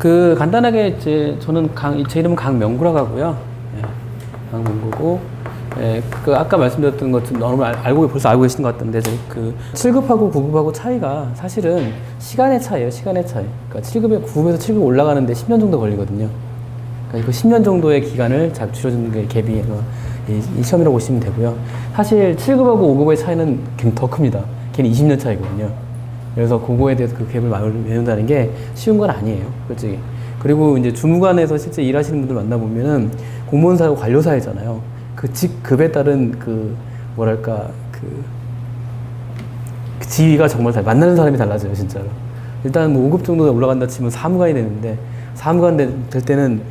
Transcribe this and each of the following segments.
간단하게 저는 제 이름은 강명구라고 하고요. 예, 강명구고, 예, 아까 말씀드렸던 것좀 너무 벌써 알고 계신 것 같던데, 7급하고 9급하고 차이가 사실은 시간의 차이예요, 시간의 차이. 그러니까 9급에서 7급 올라가는데 10년 정도 걸리거든요. 그러니까 그 10년 정도의 기간을 잘 줄여주는 게 갭이 이 시험이라고 보시면 되고요. 사실 7급하고 5급의 차이는 더 큽니다. 걔는 20년 차이거든요. 그래서 그거에 대해서 그 갭을 외운다는 게 쉬운 건 아니에요, 솔직히. 그리고 이제 주무관에서 실제 일하시는 분들 만나보면은 공무원사하고 관료사회잖아요. 그 직급에 따른 그 지위가 정말 만나는 사람이 달라져요, 진짜로. 일단 뭐 5급 정도 올라간다 치면 사무관이 되는데, 사무관 될 때는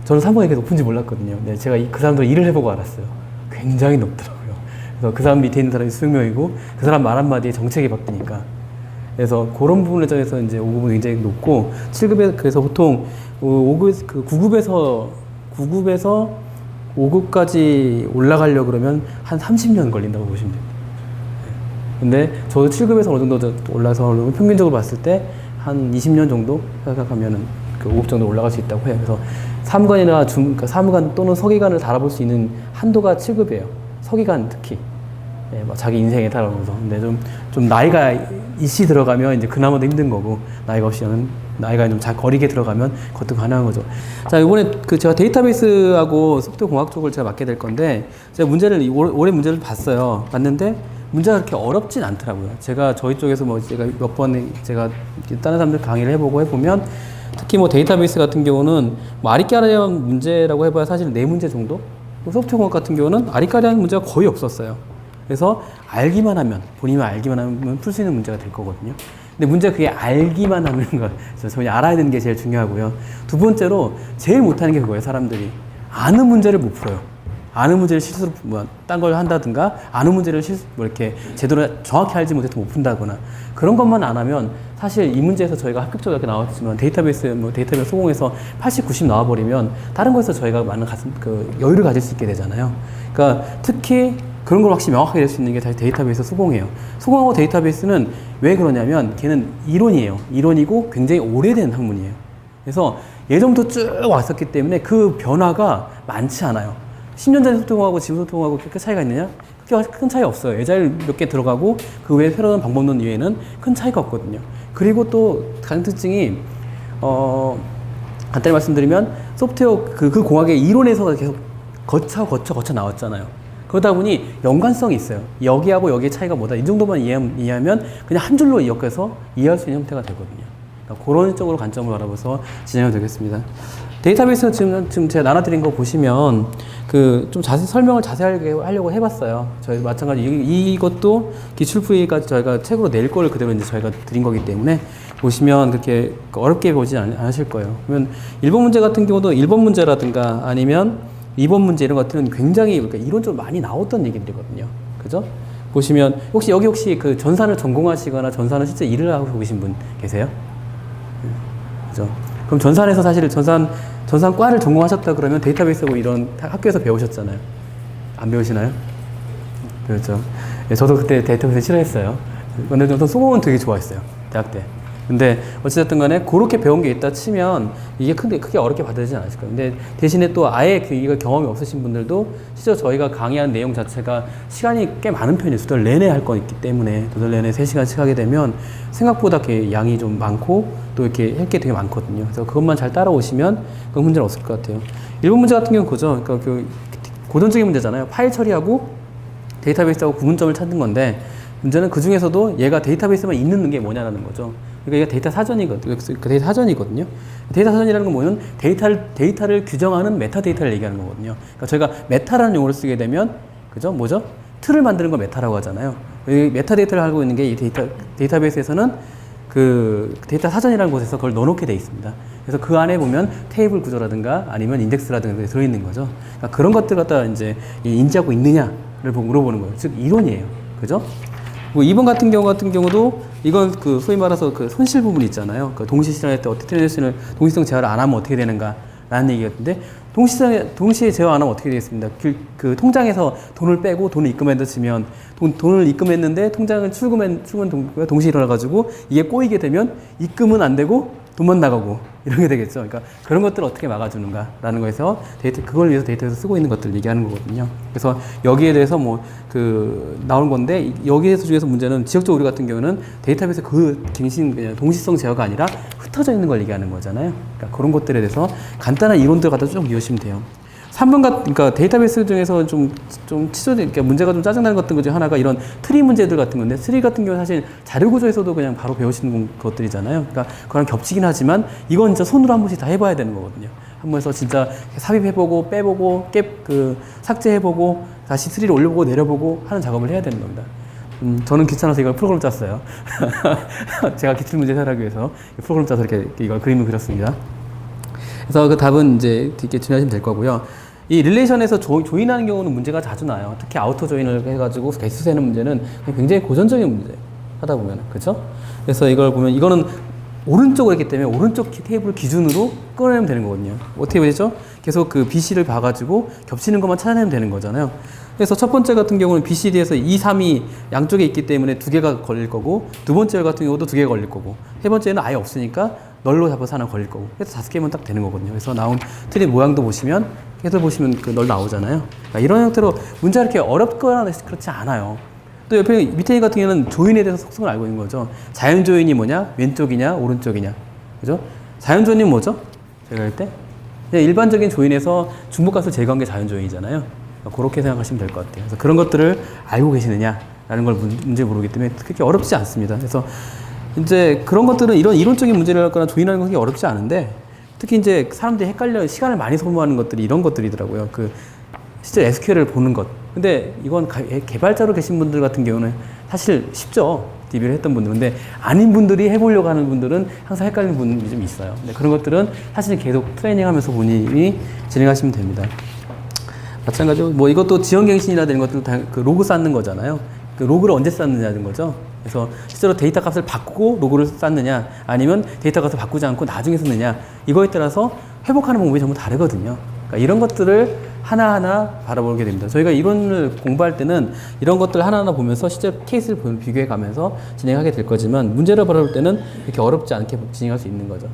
저는 사무관이 그렇게 높은지 몰랐거든요. 근데 제가 그 사람들 일을 해보고 알았어요. 굉장히 높더라고요. 그래서 그 사람 밑에 있는 사람이 수백 명이고, 그 사람 말 한마디에 정책이 바뀌니까. 그래서 그런 부분에 대해서 이제 5급은 굉장히 높고, 7급에, 그래서 보통 9급에서 5급까지 올라가려고 그러면 한 30년 걸린다고 보시면 됩니다. 근데 저도 7급에서 어느 정도 올라서 평균적으로 봤을 때 한 20년 정도 생각하면은 5급 정도 올라갈 수 있다고 해요. 그래서 사무관이나 그러니까 사무관 또는 서기관을 달아볼 수 있는 한도가 7급이에요. 서기관 특히. 예, 자기 인생에 따라서. 근데 좀 나이가 이씨 들어가면 이제 그나마 도 힘든 거고, 나이가 없이는, 나이가 좀 잘 거리게 들어가면 그것도 가능한 거죠. 자, 이번에 제가 데이터베이스하고 소프트웨어 공학 쪽을 제가 맡게 될 건데, 제가 올해 문제를 봤어요. 봤는데, 문제가 그렇게 어렵진 않더라고요. 저희 쪽에서 제가 몇 번 다른 사람들 강의를 해보면, 특히 데이터베이스 같은 경우는 아리까리한 문제라고 해봐야 사실 4문제 정도? 소프트웨어 공학 같은 경우는 아리까리한 문제가 거의 없었어요. 그래서 본인만 알기만 하면 풀 수 있는 문제가 될 거거든요. 근데 문제가 그게 알기만 하는 거, 저희 알아야 되는 게 제일 중요하고요. 두 번째로 제일 못하는 게 그거예요, 사람들이. 아는 문제를 못 풀어요. 아는 문제를 실수로 딴 걸 한다든가, 아는 문제를 이렇게 제대로 정확히 알지 못해서 못 푼다거나, 그런 것만 안 하면 사실 이 문제에서 저희가 합격적으로 이렇게 나왔지만 데이터베이스 소공에서 80, 90 나와버리면 다른 거에서 저희가 많은 여유를 가질 수 있게 되잖아요. 그러니까 특히 그런 걸 확실히 명확하게 낼 수 있는 게 사실 데이터베이스 수공이에요. 수공하고 데이터베이스는 왜 그러냐면 걔는 이론이에요. 이론이고 굉장히 오래된 학문이에요. 그래서 예전부터 쭉 왔었기 때문에 그 변화가 많지 않아요. 10년 전에 소통하고 지금 소통하고 그렇게 차이가 있느냐? 그렇게 큰 차이 없어요. 예자일 몇 개 들어가고 그 외에 새로운 방법론 이외에는 큰 차이가 없거든요. 그리고 또 다른 특징이 간단히 말씀드리면 소프트웨어 그 공학의 이론에서 계속 거쳐 나왔잖아요. 그러다 보니 연관성이 있어요. 여기하고 여기의 차이가 뭐다. 이 정도만 이해하면 그냥 한 줄로 이어서 이해할 수 있는 형태가 되거든요. 그러니까 그런 쪽으로 관점을 알아봐서 진행이 되겠습니다. 데이터베이스 지금 제가 나눠드린 거 보시면 좀 설명을 자세하게 하려고 해봤어요. 저희 마찬가지 이것도 기출풀이까지 저희가 책으로 낼 걸 그대로 이제 저희가 드린 거기 때문에 보시면 그렇게 어렵게 보지 않으실 거예요. 그러면 1번 문제 같은 경우도 1번 문제라든가 아니면 2번 문제 이런 것들은 굉장히 이론적으로 많이 나왔던 얘기들이거든요. 그죠? 보시면 혹시 그 전산을 전공하시거나 전산을 실제 일을 하고 계신 분 계세요? 그죠? 그럼 전산에서 사실 전산과를 전공하셨다 그러면 데이터베이스하고 이런 학교에서 배우셨잖아요. 안 배우시나요? 배웠죠. 네, 저도 그때 데이터베이스 싫어했어요. 근데 저는 수공은 되게 좋아했어요. 대학 때. 근데 어찌됐든 간에 그렇게 배운 게 있다 치면 이게 크게 어렵게 받아들이진 않으실 거예요. 근데 대신에 또 아예 이거 경험이 없으신 분들도 실제로 저희가 강의한 내용 자체가 시간이 꽤 많은 편이에요. 두 달 내내 할 거기 때문에 두 달 내내 3시간씩 하게 되면 생각보다 양이 좀 많고 또 이렇게 할 게 되게 많거든요. 그래서 그것만 잘 따라오시면 그 문제는 없을 것 같아요. 1번 문제 같은 경우는 그죠. 그러니까 고전적인 문제잖아요. 파일 처리하고 데이터베이스하고 구분점을 찾는 건데 문제는 그 중에서도 얘가 데이터베이스만 있는 게 뭐냐라는 거죠. 그러니까 이게 데이터 사전이거든요. 데이터 사전이라는 건 뭐냐면 데이터를 규정하는 메타데이터를 얘기하는 거거든요. 그러니까 저희가 메타라는 용어를 쓰게 되면 그죠? 뭐죠? 틀을 만드는 걸 메타라고 하잖아요. 이 메타데이터를 알고 있는 게 이 데이터베이스에서는 그 데이터 사전이라는 곳에서 그걸 넣어놓게 돼 있습니다. 그래서 그 안에 보면 테이블 구조라든가 아니면 인덱스라든가 들어있는 거죠. 그러니까 그런 것들 갖다 이제 인지하고 있느냐를 물어보는 거예요. 즉 이론이에요. 그죠? 2번 같은 경우도 이건 소위 말해서 손실 부분 있잖아요. 동시 실현할 때 어떻게 동시성 제어를 안 하면 어떻게 되는가 라는 얘기였는데 동시에 제어 안 하면 어떻게 되겠습니다. 통장에서 돈을 빼고 돈을 입금한다 치면 돈을 입금했는데 통장은 출금 동시에 일어나가지고 이게 꼬이게 되면 입금은 안 되고 돈만 나가고 이런 게 되겠죠. 그러니까 그런 것들을 어떻게 막아주는가라는 거에서 그걸 위해서 데이터에서 쓰고 있는 것들을 얘기하는 거거든요. 그래서 여기에 대해서 나오는 건데, 여기에서 중에서 문제는 지역적 오류 같은 경우는 데이터베이스 그냥 동시성 제어가 아니라 흩어져 있는 걸 얘기하는 거잖아요. 그러니까 그런 것들에 대해서 간단한 이론들 갖다 쭉 이해하시면 돼요. 3번 그러니까 데이터베이스 중에서 그러니까 문제가 좀 짜증나는 것들 중에 하나가 이런 트리 문제들 같은 건데, 트리 같은 경우는 사실 자료 구조에서도 그냥 바로 배우시는 것들이잖아요. 그러니까 그거랑 겹치긴 하지만 이건 진짜 손으로 한 번씩 다 해봐야 되는 거거든요. 한 번에서 진짜 삽입해보고 빼보고 삭제해보고 다시 트리를 올려보고 내려보고 하는 작업을 해야 되는 겁니다. 저는 귀찮아서 이걸 프로그램 짰어요. 제가 기출 문제 해결하기 위해서 프로그램 짜서 이렇게 이걸 그림을 그렸습니다. 그래서 그 답은 이제 이렇게 준비하시면 될 거고요. 이 릴레이션에서 조인하는 경우는 문제가 자주 나요. 특히 아우터 조인을 해가지고 개수 세는 문제는 굉장히 고전적인 문제 하다 보면, 그렇죠? 그래서 이걸 보면 이거는 오른쪽으로 했기 때문에 오른쪽 테이블 기준으로 끌어내면 되는 거거든요. 어떻게 되죠? 계속 그 BC를 봐가지고 겹치는 것만 찾아내면 되는 거잖아요. 그래서 첫 번째 같은 경우는 BCD에서 2, 3이 양쪽에 있기 때문에 2개가 걸릴 거고, 두 번째 같은 경우도 2개가 걸릴 거고, 세 번째는 아예 없으니까 널로 잡아서 하나 걸릴 거고, 그래서 5개면 딱 되는 거거든요. 그래서 나온 틀의 모양도 보시면, 해설 보시면 그 널 나오잖아요. 그러니까 이런 형태로 문제가 이렇게 어렵거나 그렇지 않아요. 또 옆에 밑에 같은 경우는 조인에 대해서 속성을 알고 있는 거죠. 자연 조인이 뭐냐? 왼쪽이냐? 오른쪽이냐? 그죠? 자연 조인이 뭐죠? 제가 할 때? 그냥 일반적인 조인에서 중복값을 제거한 게 자연 조인이잖아요. 그러니까 그렇게 생각하시면 될 것 같아요. 그래서 그런 것들을 알고 계시느냐라는 걸 문제 모르기 때문에 그렇게 어렵지 않습니다. 그래서 이제 그런 것들은 이런 이론적인 문제를 하거나 조인하는 것이 어렵지 않은데, 특히 이제 사람들이 헷갈려 시간을 많이 소모하는 것들이 이런 것들이더라고요. 실제 SQL을 보는 것. 근데 이건 개발자로 계신 분들 같은 경우는 사실 쉽죠. DB를 했던 분들은. 근데 아닌 분들이 해보려고 하는 분들은 항상 헷갈리는 분들이 좀 있어요. 근데 그런 것들은 사실 계속 트레이닝 하면서 본인이 진행하시면 됩니다. 마찬가지로 이것도 지연갱신이라든지 이런 것들도 그 로그 쌓는 거잖아요. 그 로그를 언제 쌓느냐는 거죠. 그래서 실제로 데이터 값을 바꾸고 로그를 쌓느냐, 아니면 데이터 값을 바꾸지 않고 나중에 쓰느냐, 이거에 따라서 회복하는 방법이 전부 다르거든요. 그러니까 이런 것들을 하나하나 바라보게 됩니다. 저희가 이론을 공부할 때는 이런 것들 하나하나 보면서 실제 케이스를 비교해 가면서 진행하게 될 거지만, 문제를 바라볼 때는 이렇게 어렵지 않게 진행할 수 있는 거죠.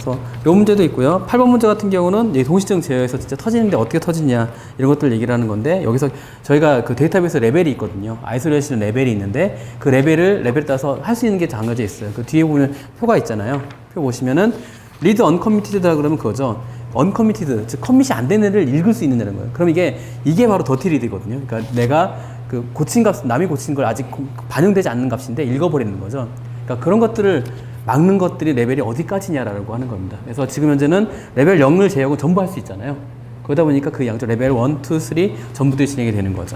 그래서 이 문제도 있고요. 8번 문제 같은 경우는 동시적 제어에서 진짜 터지는데 어떻게 터지냐, 이런 것들 얘기를 하는 건데, 여기서 저희가 그 데이터베이스 레벨이 있거든요. 아이솔레이션 레벨이 있는데, 그 레벨을 따서 할 수 있는 게 정해져 있어요. 그 뒤에 보면 표가 있잖아요. 표 보시면은 리드 언커미티드다 그러면 그거죠. 언커미티드, 즉 커밋이 안 된 애를 읽을 수 있느냐는 거예요. 그럼 이게 바로 더티 리드거든요. 그러니까 내가 그 고친 값, 남이 고친 걸 아직 반영되지 않는 값인데 읽어버리는 거죠. 그러니까 그런 것들을 막는 것들이 레벨이 어디까지냐라고 하는 겁니다. 그래서 지금 현재는 레벨 0을 제외하고 전부 할 수 있잖아요. 그러다 보니까 그 양쪽 레벨 1, 2, 3 전부들이 진행이 되는 거죠.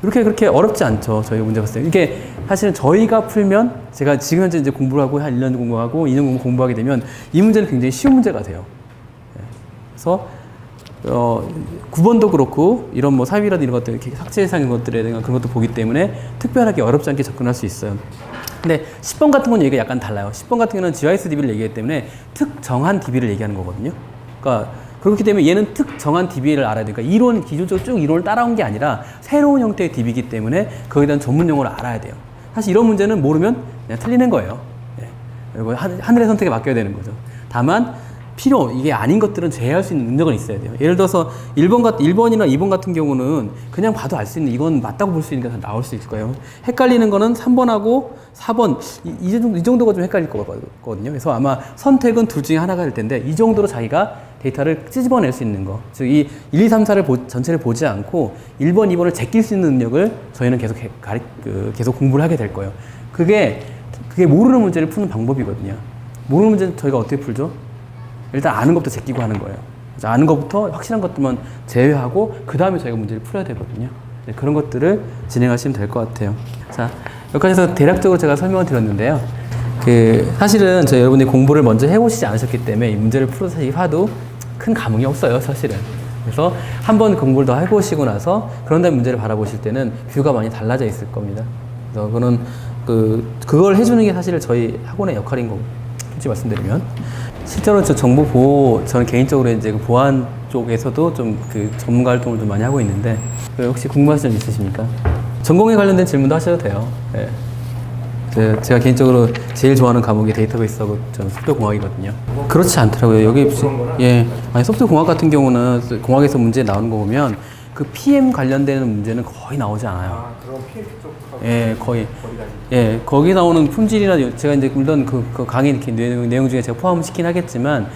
그렇게 어렵지 않죠. 저희가 문제 봤을 때. 이게 사실은 저희가 풀면, 제가 지금 현재 이제 공부를 하고 한 1년 공부하고 2년 공부하게 되면 이 문제는 굉장히 쉬운 문제가 돼요. 그래서 9번도 그렇고 이런 삽입이라든지 이런 것들, 이렇게 삭제상 것들에 대한 그런 것도 보기 때문에 특별하게 어렵지 않게 접근할 수 있어요. 근데 10번 같은 건 얘기가 약간 달라요. 10번 같은 경우는 GIS DB를 얘기하기 때문에 특정한 DB를 얘기하는 거거든요. 그러니까 그렇기 때문에 얘는 특정한 DB를 알아야 돼요. 그러니까 기존적으로 쭉 이론을 따라온 게 아니라 새로운 형태의 DB이기 때문에 거기에 대한 전문 용어를 알아야 돼요. 사실 이런 문제는 모르면 그냥 틀리는 거예요. 그리고 하늘의 선택에 맡겨야 되는 거죠. 다만 이게 아닌 것들은 제외할 수 있는 능력은 있어야 돼요. 예를 들어서 1번이나 2번 같은 경우는 그냥 봐도 알 수 있는, 이건 맞다고 볼 수 있는 게 다 나올 수 있을 거예요. 헷갈리는 거는 3번하고 4번, 이 정도가 좀 헷갈릴 거거든요. 그래서 아마 선택은 둘 중에 하나가 될 텐데, 이 정도로 자기가 데이터를 끄집어낼 수 있는 거. 즉, 이 1, 2, 3, 4를 전체를 보지 않고 1번, 2번을 제낄 수 있는 능력을 저희는 계속 공부를 하게 될 거예요. 그게 모르는 문제를 푸는 방법이거든요. 모르는 문제는 저희가 어떻게 풀죠? 일단 아는 것부터 제끼고 하는 거예요. 그래서 아는 것부터 확실한 것들만 제외하고 그 다음에 저희가 문제를 풀어야 되거든요. 네, 그런 것들을 진행하시면 될 것 같아요. 자, 여기까지서 대략적으로 제가 설명을 드렸는데요. 사실은 여러분이 공부를 먼저 해보시지 않으셨기 때문에 이 문제를 풀어서 봐도 큰 감흥이 없어요, 사실은. 그래서 한번 공부를 더 해보시고 나서 그런 다음에 문제를 바라보실 때는 뷰가 많이 달라져 있을 겁니다. 그래서 그걸 해주는 게 사실 저희 학원의 역할인 거고, 솔직히 말씀드리면. 실제로 정보 보호, 저는 개인적으로 이제 보안 쪽에서도 좀 전문가 활동을 좀 많이 하고 있는데, 혹시 궁금하신 점 있으십니까? 전공에 관련된 질문도 하셔도 돼요. 네. 제가 개인적으로 제일 좋아하는 과목이 데이터베이스하고 저는 소프트웨어 공학이거든요. 그렇지 않더라고요. 여기 예, 아니 소프트웨어 공학 같은 경우는 공학에서 문제 나오는 거 보면 그 PM 관련되는 문제는 거의 나오지 않아요. 그럼 PMP 쪽하고 예, 거의 예, 거기 나오는 품질이나 제가 이제 물론 그 강의 이렇게 내용 중에 제가 포함시킨 하겠지만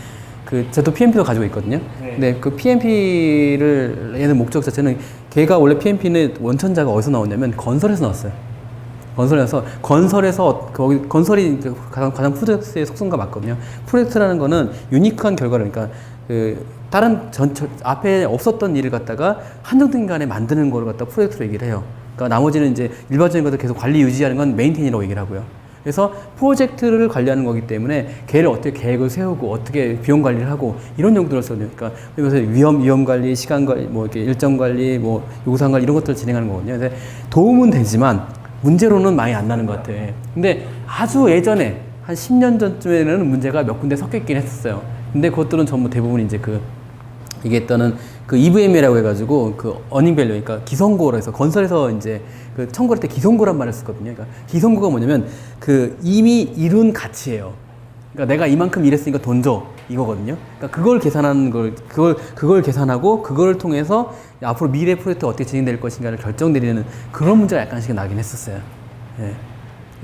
저도 PMP도 가지고 있거든요. 네. 근데 그 PMP를 얘는 목적 자체는 걔가 원래 PMP는 원천자가 어디서 나오냐면 건설에서 나왔어요. 건설에서 거기 건설이 가장 프로젝트의 속성과 맞거든요. 프로젝트라는 거는 유니크한 결과를 그러니까 다른 앞에 없었던 일을 갖다가 한정된 만드는 걸 갖다 프로젝트로 얘기를 해요. 그러니까 나머지는 이제 일반적인 것들 계속 관리 유지하는 건 메인테인이라고 얘기를 하고요. 그래서 프로젝트를 관리하는 거기 때문에 걔를 어떻게 계획을 세우고 어떻게 비용 관리를 하고 이런 용도로 써요. 그러니까 그래서 위험 관리, 시간 관리, 뭐 이렇게 일정 관리, 뭐 요구사항 관리 이런 것들을 진행하는 거거든요. 그래서 도움은 되지만 문제로는 많이 안 나는 것 같아요. 근데 아주 예전에 한 10년 전쯤에는 문제가 몇 군데 섞여 있긴 했었어요. 근데 그것들은 전부 대부분 이제 이게 있다는 EVM이라고 해가지고 어닝 밸류, 그러니까 기성고로 해서 건설에서 이제 청구할 때 기성고란 말을 쓰거든요. 그러니까 기성고가 뭐냐면 이미 이룬 가치예요. 그러니까 내가 이만큼 일했으니까 돈 줘. 이거거든요. 그러니까 그걸 계산하는 그걸 계산하고 그걸 통해서 앞으로 미래 프로젝트가 어떻게 진행될 것인가를 결정내리는 그런 문제가 약간씩 나긴 했었어요. 예.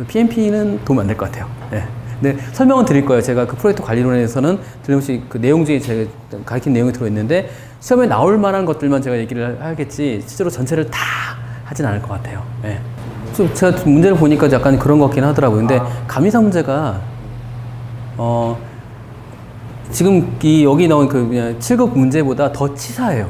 PMP는 도움 안 될 것 같아요. 예. 네, 설명은 드릴 거예요. 제가 프로젝트 관리론에서는 틀림없이 내용 중에 제가 가르친 내용이 들어있는데 시험에 나올 만한 것들만 제가 얘기를 하겠지 실제로 전체를 다 하진 않을 것 같아요. 예. 제가 문제를 보니까 약간 그런 것 같긴 하더라고요. 근데 감리사 문제가 지금 여기 나온 7급 문제보다 더 치사해요.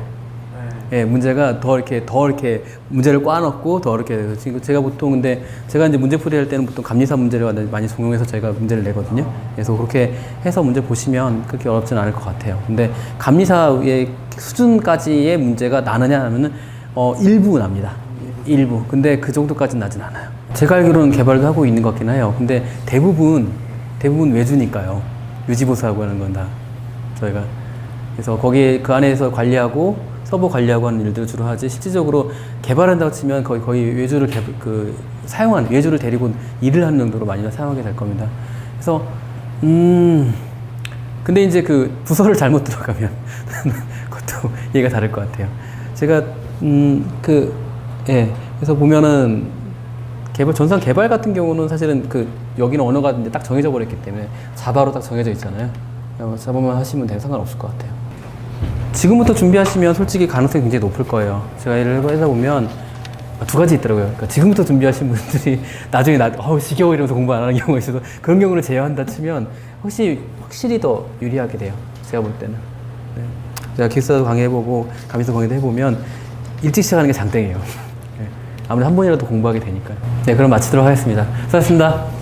예, 문제가 더 이렇게 문제를 꽈놓고 더 이렇게 지금 제가 보통 근데 제가 이제 문제 풀이할 때는 보통 감리사 문제를 많이 적용해서 제가 문제를 내거든요. 그래서 그렇게 해서 문제 보시면 그렇게 어렵지는 않을 것 같아요. 근데 감리사의 수준까지의 문제가 나느냐 하면은 일부 납니다. 일부. 근데 그 정도까지는 나진 않아요. 제가 알기로는 개발도 하고 있는 것 같긴 해요. 근데 대부분 외주니까요. 유지보수하고 하는 건 다 저희가. 그래서 거기에 그 안에서 관리하고 서버 관리하고 하는 일들을 주로 하지 실질적으로 개발한다고 치면 거의 외주를 사용한 외주를 데리고 일을 하는 정도로 많이 사용하게 될 겁니다. 그래서 근데 이제 부서를 잘못 들어가면 그것도 얘기가 다를 것 같아요. 제가 예, 그래서 보면은 전산 개발 같은 경우는 사실은 여기는 언어가 이제 딱 정해져 버렸기 때문에 자바로 딱 정해져 있잖아요. 자바만 하시면 상관없을 것 같아요. 지금부터 준비하시면 솔직히 가능성이 굉장히 높을 거예요. 제가 예를 하다 보면 두 가지 있더라고요. 그러니까 지금부터 준비하신 분들이 나중에 지겨워 이러면서 공부 안 하는 경우가 있어서 그런 경우를 제외한다 치면 확실히 더 유리하게 돼요. 제가 볼 때는. 네. 제가 기숙사도 강의해보고 감리사 강의도 해보면 일찍 시작하는 게 장땡이에요. 네. 아무래도 한 번이라도 공부하게 되니까요. 네, 그럼 마치도록 하겠습니다. 수고하셨습니다.